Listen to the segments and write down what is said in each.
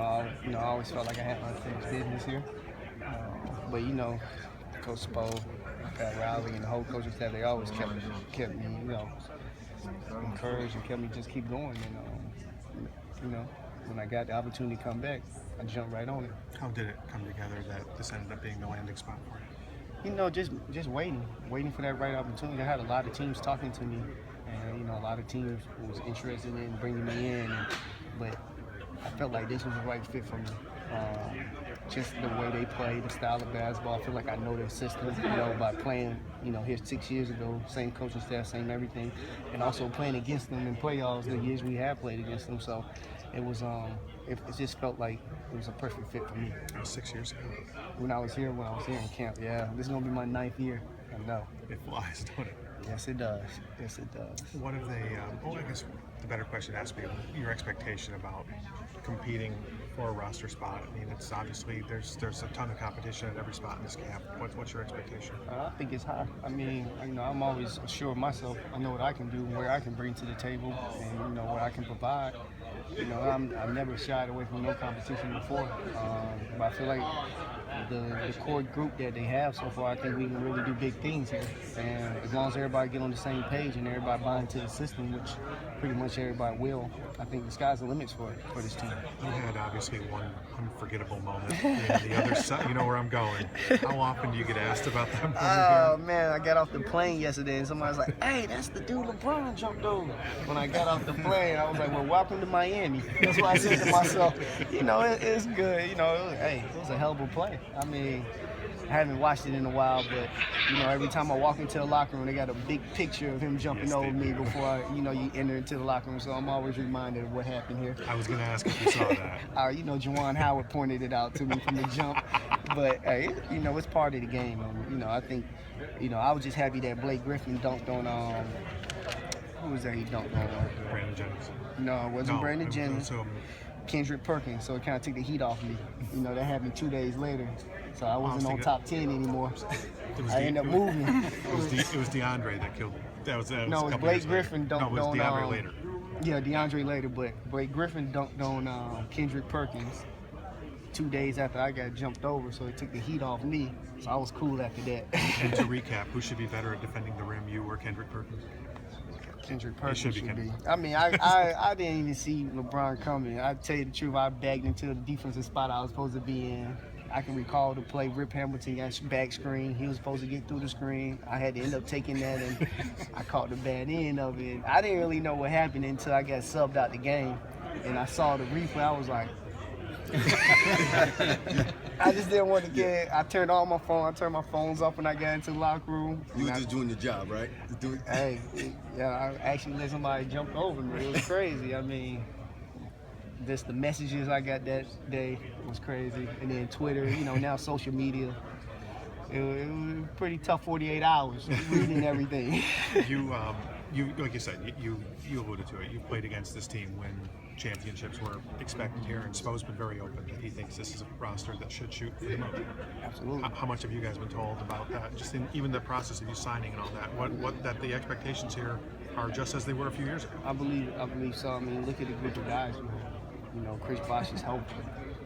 I always felt like I had unfinished business here. But Coach Spo, Pat Riley, and the whole coaching staff, they always kept me, encouraged and kept me just keep going. And when I got the opportunity to come back, I jumped right on it. How did it come together that this ended up being the landing spot for you? Just waiting for that right opportunity. I had a lot of teams talking to me, and a lot of teams was interested in bringing me in, but I felt like this was the right fit for me. Just the way they play, the style of basketball. I feel like I know their system, by playing, here 6 years ago, same coaching staff, same everything, and also playing against them in playoffs the years we have played against them. So it was, it just felt like it was a perfect fit for me. That was 6 years ago. When I was here in camp, yeah. This is gonna be my 9th year. I know. It flies, don't it? Yes, it does. Yes, it does. What have they? I guess the better question to ask me your expectation about competing for a roster spot. I mean, it's obviously there's a ton of competition at every spot in this camp. What's your expectation? I think it's high. I mean, I'm always sure of myself. I know what I can do, where I can bring to the table, and what I can provide. I've never shied away from no competition before, but I feel like the core group that they have so far, I think we can really do big things here. And as long as everybody get on the same page and everybody buy into the system, which pretty much everybody will, I think the sky's the limits for this team. You had obviously one unforgettable moment in the other side. You know where I'm going. How often do you get asked about that moment? Oh, man, I got off the plane yesterday and somebody was like, hey, that's the dude LeBron jumped over. When I got off the plane, I was like, well, welcome to Miami. That's what I said to myself. It's good. It was a hell of a play. I mean, I haven't watched it in a while, but every time I walk into the locker room, they got a big picture of him jumping over me before you enter into the locker room. So I'm always reminded of what happened here. I was going to ask if you saw that. Juwan Howard pointed it out to me from the jump, but hey, it's part of the game. I think, I was just happy that Blake Griffin dunked on who was that he dunked on? Brandon Jennings. No, it wasn't Brandon Jennings. Kendrick Perkins, so it kind of took the heat off me. That happened 2 days later, so I wasn't on top 10 anymore. I ended up moving. It was DeAndre that killed. That was no, it was Blake Griffin dunked on. No, it was DeAndre later. Yeah, DeAndre later, but Blake Griffin dunked on Kendrick Perkins 2 days after I got jumped over, so it took the heat off me. So I was cool after that. And to recap, who should be better at defending the rim, you or Kendrick Perkins? Kendrick Perkins should be. I mean, I didn't even see LeBron coming. I tell you the truth, I bagged into the defensive spot I was supposed to be in. I can recall the play Rip Hamilton got back screen. He was supposed to get through the screen. I had to end up taking that, and I caught the bad end of it. I didn't really know what happened until I got subbed out the game, and I saw the replay. I was like, I just didn't want to I turned on my phone. I turned my phones off when I got into the locker room. You were just doing your job, right? Hey, yeah, I actually let somebody jump over me. It was crazy. I mean, just the messages I got that day was crazy. And then Twitter, now social media. It was a pretty tough 48 hours reading everything. You like you said, you alluded to it. You played against this team when championships were expected here, and Spo's been very open that he thinks this is a roster that should shoot for the moon. Absolutely. How much have you guys been told about that? Just in even the process of you signing and all that. What that the expectations here are just as they were a few years ago. I believe so. I mean, look at the group of guys. Chris Bosh is healthy.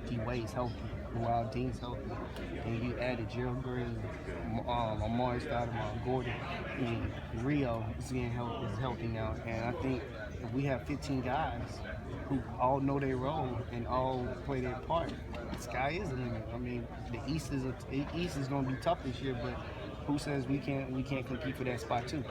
D Wade's healthy. Wild Dean's healthy. And you added Gerald Green, Amari Stoudemire, Gordon, and Rio is helping out. And I think if we have 15 guys who all know their role and all play their part, the sky is the limit. I mean, the East is going to be tough this year, but who says we can't compete for that spot too?